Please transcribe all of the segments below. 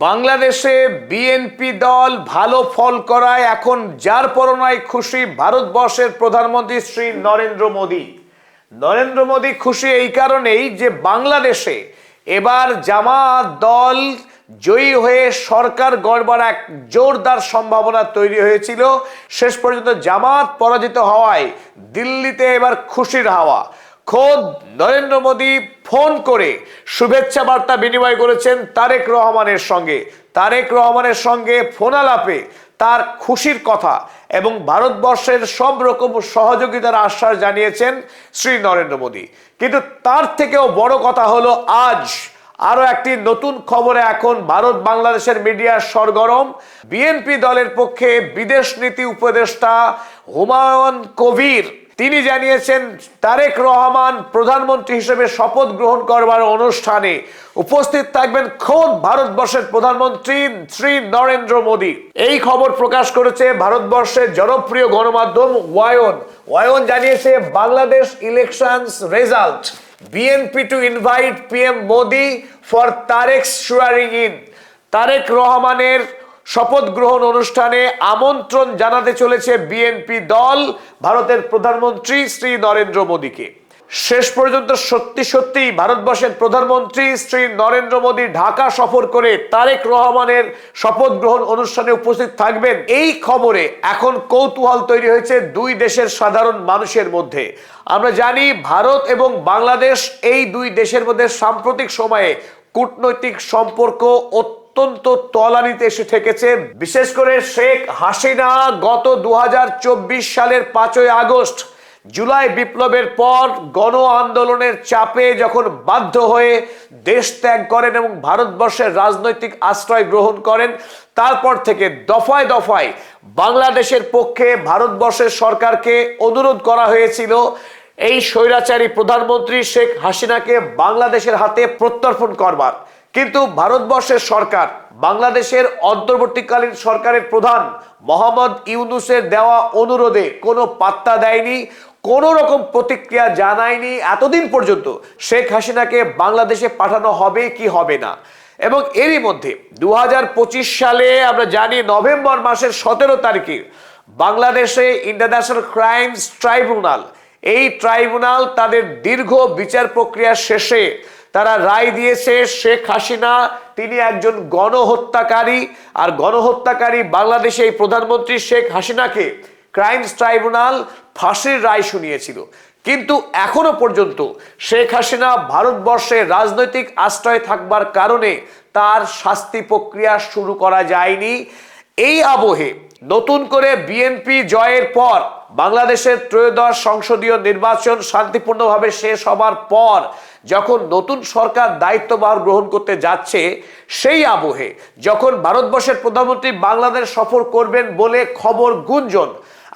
বাংলাদেশে বিএনপি দল ভালো ফল করায় এখন যার পরনায় খুশি ভারতবর্ষের প্রধানমন্ত্রী শ্রী নরেন্দ্র মোদী। নরেন্দ্র মোদী খুশি এই কারণেই যে বাংলাদেশে এবার জামাত দল জয়ী হয়ে সরকার গড়বার এক জোরদার সম্ভাবনা তৈরি হয়েছিল। শেষ পর্যন্ত জামাত পরাজিত হওয়ায় দিল্লিতে এবার খুশির হাওয়া। খোদ নরেন্দ্র মোদী ফোন করে শুভেচ্ছা বার্তা বিনিময় করেছেন তারেক রহমানের সঙ্গে। তারেক রহমানের সঙ্গে ফোন আলাপে তার খুশির কথা এবং ভারতবর্ষের সব রকম সহযোগিতার আশ্বাস জানিয়েছেন শ্রী নরেন্দ্র মোদী। কিন্তু তার থেকেও বড় কথা হলো আজ আরো একটি নতুন খবরে এখন ভারত বাংলাদেশের মিডিয়ার সরগরম। বিএনপি দলের পক্ষে বিদেশ নীতি উপদেষ্টা হুমায়ুন কবির তিনি জানিয়েছেন তারেক রহমান প্রধানমন্ত্রী হিসেবে শপথ গ্রহণ করবার অনুষ্ঠানে উপস্থিত থাকবেন খোদ ভারতবর্ষের প্রধানমন্ত্রী শ্রী নরেন্দ্র মোদী। এই খবর প্রকাশ করেছে ভারতবর্ষের জনপ্রিয় গণমাধ্যম ওয়াইওন। ওয়াইওন জানিয়েছে Bangladesh elections result, BNP to invite PM Modi for Tarek's swearing in। Tarek রহমানের শপথ গ্রহণ অনুষ্ঠানে আমন্ত্রণ জানাতে চলেছে বিএনপি দল ভারতের প্রধানমন্ত্রী শ্রী নরেন্দ্র মোদীকে। শেষ পর্যন্ত সত্যি ভারতবর্ষের প্রধানমন্ত্রী শ্রী নরেন্দ্র মোদী ঢাকা সফর করে তারেক রহমানের শপথ গ্রহণ অনুষ্ঠানে উপস্থিত থাকবেন। এই খবরে এখন কৌতূহল তৈরি হয়েছে দুই দেশের সাধারণ মানুষের মধ্যে। আমরা জানি ভারত এবং বাংলাদেশ এই দুই দেশের মধ্যে সাম্প্রতিক সময়ে কূটনৈতিক সম্পর্ক অত্যন্ত তলানিতে এসে ঠেকেছে। বিশেষ করে শেখ হাসিনা গত 2024 সালের 5ই আগস্ট জুলাই বিপ্লবের পর গণ আন্দোলনের চাপে যখন বাধ্য হয়ে দেশ ত্যাগ করেন এবং ভারতবর্ষের রাজনৈতিক আশ্রয় গ্রহণ করেন, তারপর থেকে দফায় দফায় বাংলাদেশের পক্ষে ভারতবর্ষের সরকারকে অনুরোধ করা হয়েছিল এই স্বৈরাচারী প্রধানমন্ত্রী শেখ হাসিনাকে বাংলাদেশের হাতে প্রত্যর্পণ করবার। কিন্তু ভারতবর্ষের সরকার বাংলাদেশের অন্তর্বর্তীকালীন সরকারের প্রধান মোহাম্মদ ইউনূসের দেওয়া অনুরোধে কোনো পাত্তা দেয়নি, কোনো রকম প্রতিক্রিয়া জানায়নি এতদিন পর্যন্ত শেখ হাসিনাকে বাংলাদেশে পাঠানো হবে কি হবে না। এবং এরই মধ্যে 2025 সালে আমরা জানি নভেম্বর মাসের 17 তারিখে বাংলাদেশে ইন্টারন্যাশনাল ক্রাইমস ট্রাইব্যুনাল, এই ট্রাইব্যুনাল তাদের দীর্ঘ বিচার প্রক্রিয়া শেষে তারা রায় দিয়েছে শেখ হাসিনা তিনি একজন গণহত্যাকারী। আর গণহত্যাকারী বাংলাদেশে এই প্রধানমন্ত্রী শেখ হাসিনাকে ক্রাইমস ট্রাইব্যুনাল ফাঁসির রায় শুনিয়েছিল। কিন্তু এখনো পর্যন্ত শেখ হাসিনা ভারতবর্ষে রাজনৈতিক আশ্রয় থাকবার কারণে তার শাস্তি প্রক্রিয়া শুরু করা যায়নি। এই আবহে নতুন করে বিএনপি জয়ের পর বাংলাদেশের ত্রয়োদশ সংসদীয় নির্বাচন শান্তিপূর্ণভাবে শেষ হবার পর যখন নতুন সরকার দায়িত্বভার গ্রহণ করতে যাচ্ছে, সেই আবহে যখন ভারতবর্ষের প্রধানমন্ত্রী বাংলাদেশ সফর করবেন বলে খবর গুঞ্জন,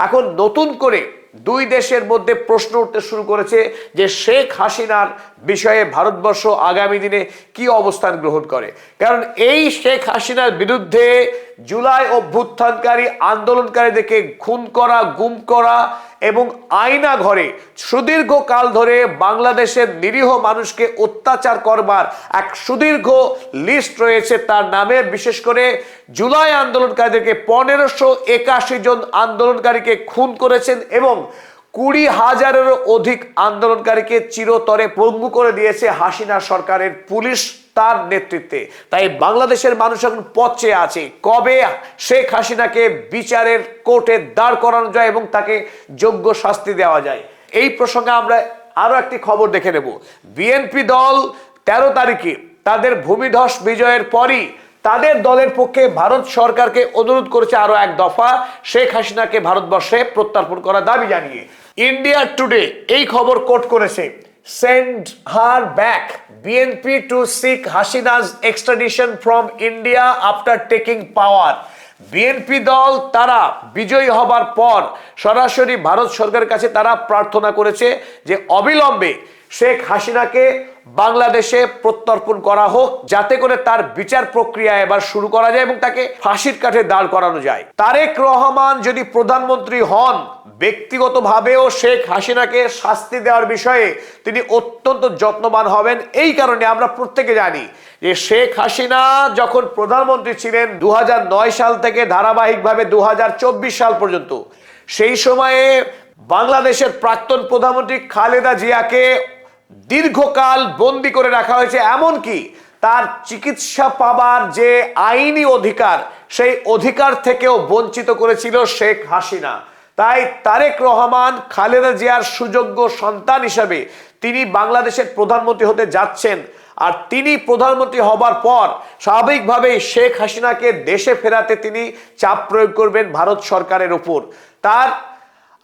এখন নতুন করে দুই দেশের মধ্যে প্রশ্ন উঠতে শুরু করেছে যে শেখ হাসিনার বিষয়ে ভারতবর্ষ আগামী দিনে কি অবস্থান গ্রহণ করে। কারণ এই শেখ হাসিনার বিরুদ্ধে জুলাই অভ্যুত্থানকারী আন্দোলনকারীদেরকে খুন করা, গুম করা এবং আয়না ঘরে সুদীর্ঘকাল ধরে বাংলাদেশের নিরীহ মানুষকে অত্যাচার করবার এক সুদীর্ঘ লিস্ট রয়েছে তার নামে। বিশেষ করে জুলাই আন্দোলনকারীদেরকে 1581 জন আন্দোলনকারীকে খুন করেছেন এবং 20,000-এরও অধিক আন্দোলনকারীকে চিরতরে পঙ্গু করে দিয়েছে হাসিনা সরকারের পুলিশ তার নেতৃত্বে। তাই বাংলাদেশের মানুষ এখন পথে আছে কবে শেখ হাসিনাকে বিচারের কোর্টে দাঁড় করানো যায় এবং তাকে যোগ্য শাস্তি দেওয়া যায়। এই প্রসঙ্গে আমরা আরো একটি খবর দেখে নেব। বিএনপি দল 13 তারিখে তাদের ভূমিধস বিজয়ের পরই তাদের দলের পক্ষে ভারত সরকারকে অনুরোধ করেছে আরো এক দফা শেখ হাসিনাকে ভারতবর্ষে প্রত্যর্পণ করার দাবি জানিয়ে। ইন্ডিয়া টুডে এই খবর কোট করেছে, send her back, BNP to seek Hasina's extradition from India after taking power। BNP দল তারা বিজয়ী হবার পর সরাসরি ভারত সরকারের কাছে তারা প্রার্থনা করেছে যে অবিলম্বে শেখ হাসিনাকে বাংলাদেশে প্রত্যর্পণ করা হোক, যাতে করে তার বিচার প্রক্রিয়া এবার শুরু করা যায় এবং তাকে ফাঁসির কাঠে দাঁড় করানো যায়। তারেক রহমান যদি প্রধানমন্ত্রী হন, ব্যক্তিগতভাবেও শেখ হাসিনাকে শাস্তি দেওয়ার বিষয়ে তিনি অত্যন্ত যত্নবান হবেন। এই কারণে আমরা প্রত্যেকে জানি যে শেখ হাসিনা যখন প্রধানমন্ত্রী ছিলেন 2009 সাল থেকে ধারাবাহিকভাবে 2024 সাল পর্যন্ত, সেই সময়ে বাংলাদেশের প্রাক্তন প্রধানমন্ত্রী খালেদা জিয়াকে দীর্ঘকাল বন্দী করে রাখা হয়েছে। এমনকি তার চিকিৎসা পাবার যে আইনি অধিকার, সেই অধিকার থেকেও বঞ্চিত করেছিল শেখ হাসিনা। তাই তারেক রহমান খালেদা জিয়ার সুযোগ্য সন্তান হিসাবে তিনি বাংলাদেশের প্রধানমন্ত্রী হতে যাচ্ছেন। আর তিনি প্রধানমন্ত্রী হবার পর স্বাভাবিকভাবেই শেখ হাসিনাকে দেশে ফেরাতে তিনি চাপ প্রয়োগ করবেন ভারত সরকারের উপর।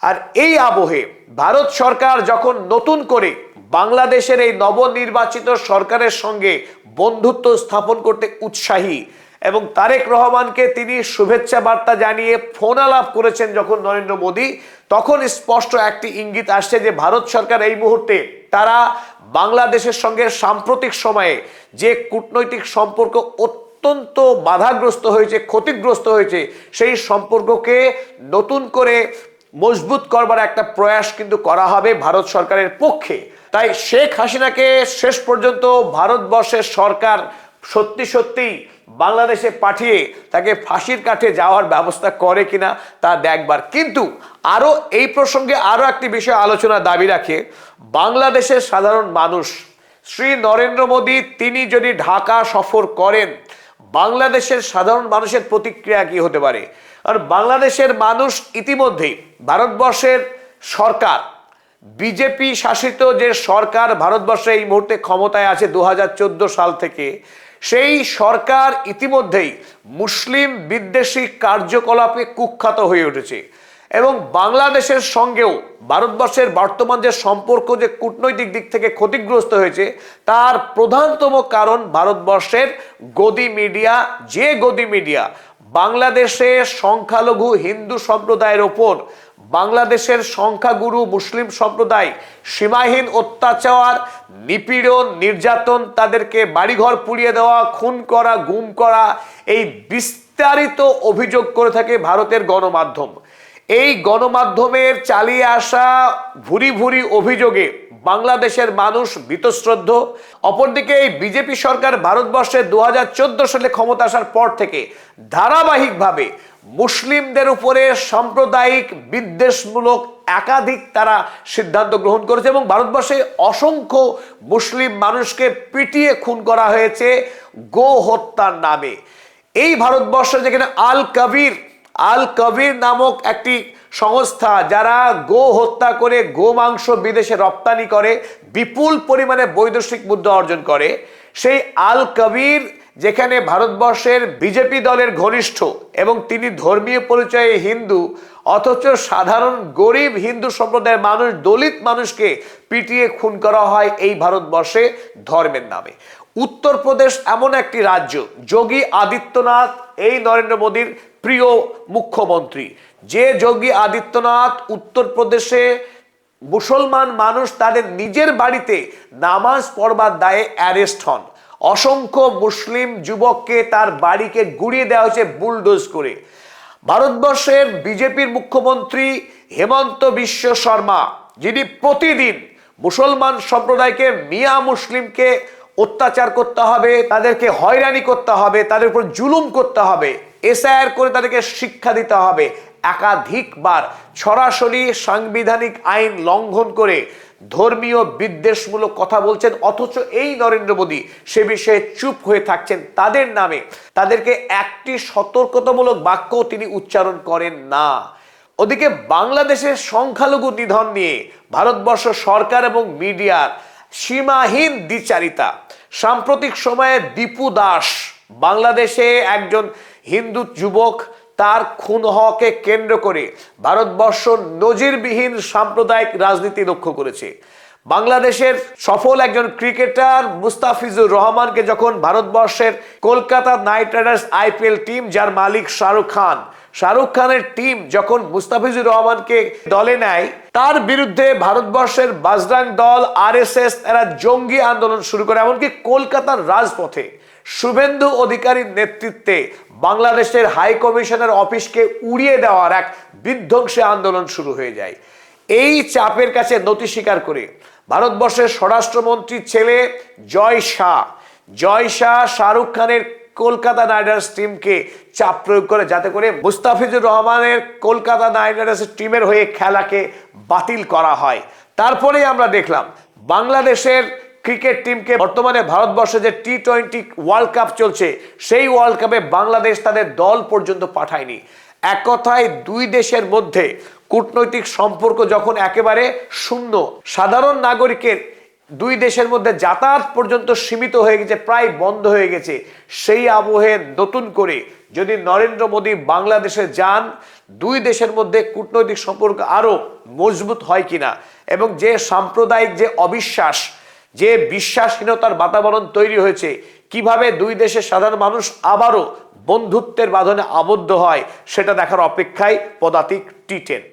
আর এই আবহে ভারত সরকার যখন নতুন করে বাংলাদেশের এই নবনির্বাচিত সরকারের সঙ্গে বন্ধুত্ব স্থাপন করতে উৎসাহী এবং তারেক রহমানকে তিনি শুভেচ্ছা বার্তা জানিয়ে ফোন আলাপ করেছেন যখন নরেন্দ্র মোদী, তখন স্পষ্ট একটি ইঙ্গিত আসছে যে ভারত সরকার এই মুহূর্তে তারা বাংলাদেশের সঙ্গে সাম্প্রতিক সময়ে যে কূটনৈতিক সম্পর্ক অত্যন্ত বাধাগ্রস্ত হয়েছে, ক্ষতিগ্রস্ত হয়েছে, সেই সম্পর্ককে নতুন করে মজবুত করবার একটা প্রয়াস কিন্তু করা হবে ভারত সরকারের পক্ষে। তাই শেখ হাসিনাকে শেষ পর্যন্ত ভারতবর্ষের সরকার সত্যি সত্যি বাংলাদেশে পাঠিয়ে তাকে ফাঁসির কাঠে যাওয়ার ব্যবস্থা করে কিনা তা দেখবার। কিন্তু আরো এই প্রসঙ্গে আরো একটি বিষয় আলোচনা দাবি রাখে বাংলাদেশের সাধারণ মানুষ। শ্রী নরেন্দ্র মোদী তিনি যদি ঢাকা সফর করেন, বাংলাদেশের সাধারণ মানুষের প্রতিক্রিয়া কি হতে পারে? আর বাংলাদেশের মানুষ ইতিমধ্যেই ভারতবর্ষের সরকার, বিজেপি শাসিত যে সরকার ভারতবর্ষে এই মুহূর্তে ক্ষমতায় আছে 2014 সাল থেকে, সেই সরকার ইতিমধ্যেই মুসলিম বিদ্বেষী কার্যকলাপে কুখ্যাত হয়ে উঠেছে এবং বাংলাদেশের সঙ্গেও ভারতবর্ষের বর্তমান যে সম্পর্ক যে কূটনৈতিক দিক থেকে ক্ষতিগ্রস্ত হয়েছে, তার প্রধানতম কারণ ভারতবর্ষের গদি মিডিয়া। যে গদি মিডিয়া বাংলাদেশে সংখ্যালঘু হিন্দু সম্প্রদায়ের ওপর বাংলাদেশের সংখ্যাগুরু মুসলিম সম্প্রদায় সীমাহীন অত্যাচার, নিপীড়ন, নির্যাতন, তাদেরকে বাড়িঘর পুড়িয়ে দেওয়া, খুন করা, গুম করা, এই বিস্তারিত অভিযোগ করে থাকে ভারতের গণমাধ্যম। এই গণমাধ্যমের চালিয়ে আসা ভুরি ভুরি অভিযোগে বাংলাদেশের মানুষ বীতশ্রদ্ধ। অপরদিকে এই বিজেপি সরকার ভারতবর্ষে 2014 সালে ক্ষমতা আসার পর থেকে ধারাবাহিকভাবে মুসলিমদের উপরে সাম্প্রদায়িক বিদ্বেষমূলক একাধিক তারা সিদ্ধান্ত গ্রহণ করেছে এবং ভারতবর্ষে অসংখ্য মুসলিম মানুষকে পিটিয়ে খুন করা হয়েছে গো হত্যার নামে। এই ভারতবর্ষে যেখানে আল কবির নামক একটি সংস্থা যারা গো হত্যা করে গো মাংস বিদেশে রপ্তানি করে বিপুল পরিমাণে বৈদেশিক মুদ্রা অর্জন করে, সেই আল কবির যেখানে ভারতবর্ষের বিজেপি দলের ঘনিষ্ঠ এবং তিনি ধর্মীয় পরিচয়ে হিন্দু, অথচ সাধারণ গরিব হিন্দু সম্প্রদায়ের মানুষ, দলিত মানুষকে পিটিয়ে খুন করা হয় এই ভারতবর্ষে ধর্মের নামে। উত্তরপ্রদেশ এমন একটি রাজ্য, যোগী আদিত্যনাথ এই নরেন্দ্র মোদীর প্রিয় মুখ্যমন্ত্রী, যে যোগী আদিত্যনাথ উত্তরপ্রদেশে মুসলমান মানুষ তাদের নিজের বাড়িতে নামাজ পড়বার দায়ে অ্যারেস্ট হন। অসংখ্য মুসলিম যুবককে তার বাড়িকে গুড়িয়ে দেওয়া হয়েছে বুলডোজ করে। ভারতবর্ষের বিজেপির মুখ্যমন্ত্রী হেমন্ত বিশ্ব শর্মা, যিনি প্রতিদিন মুসলমান সম্প্রদায়কে, মিয়া মুসলিমকে অত্যাচার করতে হবে, তাদেরকে হয়রানি করতে হবে, তাদের উপর জুলুম করতে হবে, এসআইআর করে তাদেরকে শিক্ষা দিতে হবে, একাধিকবার সরাসরি সাংবিধানিক আইন লঙ্ঘন করে ধর্মীয় বিদ্বেষমূলক কথা বলছেন। অথচ এই নরেন্দ্র মোদী সে বিষয়ে চুপ হয়ে থাকছেন। তাদের নামে তাদেরকে একটি সতর্কতামূলক বাক্য তিনি উচ্চারণ করেন না। ওদিকে বাংলাদেশের সংখ্যালঘু নিধন নিয়ে ভারতবর্ষ সরকার এবং মিডিয়ার সীমাহীন দ্বিচারিতা। সাম্প্রতিক সময়ে দীপু দাস, বাংলাদেশে একজন হিন্দু যুবক, তার খুন হওয়াকে কেন্দ্র করে ভারতবর্ষ নজিরবিহীন সাম্প্রদায়িক রাজনীতি লক্ষ্য করেছে। বাংলাদেশের সফল একজন ক্রিকেটার মুস্তাফিজুর রহমানকে যখন ভারতবর্ষের Kolkata night Riders IPL team, যার মালিক শাহরুখ খান, শাহরুখ খানের টিম যখন মুস্তাফিজুর রহমানকে দলে নেয়, তার বিরুদ্ধে ভারতবর্ষের বাজরাং দল, আরএসএস এরা জঙ্গি আন্দোলন শুরু করে। এমনকি কলকাতার রাজপথে শুভেন্দু অধিকারীর নেতৃত্বে বাংলাদেশের হাই কমিশনের অফিসকে উড়িয়ে দেওয়ার এক বিধ্বংসী আন্দোলন শুরু হয়ে যায়। এই চাপের কাছে নতি স্বীকার করে ভারতবর্ষের স্বরাষ্ট্রমন্ত্রীর ছেলে জয় শাহ শাহরুখ খানের কলকাতা নাইট রাইডার্স টিমকে চাপ প্রয়োগ করে, যাতে করে মুস্তাফিজুর রহমানের কলকাতা নাইট রাইডার্স টিমের হয়ে খেলাকে বাতিল করা হয়। তারপরে আমরা দেখলাম বাংলাদেশের ক্রিকেট টিমকে, বর্তমানে ভারতবর্ষে যে টি-20 ওয়ার্ল্ড কাপ চলছে, সেই ওয়ার্ল্ড কাপে বাংলাদেশ তাদের দল পর্যন্ত পাঠায়নি। এক কথায় দুই দেশের মধ্যে কূটনৈতিক সম্পর্ক যখন একেবারে শূন্য, সাধারণ নাগরিকের দুই দেশের মধ্যে যাতায়াত পর্যন্ত সীমিত হয়ে গেছে, প্রায় বন্ধ হয়ে গেছে, সেই আবহে নতুন করে যদি নরেন্দ্র মোদী বাংলাদেশে যান, দুই দেশের মধ্যে কূটনৈতিক সম্পর্ক আরো মজবুত হয় কিনা, এবং যে সাম্প্রদায়িক যে অবিশ্বাস, যে বিশ্বাসহীনতার বাতাবরণ তৈরি হয়েছে, কিভাবে দুই দেশের সাধারণ মানুষ আবারও বন্ধুত্বের বাঁধনে আবদ্ধ হয়, সেটা দেখার অপেক্ষায় পদাতিক টি10।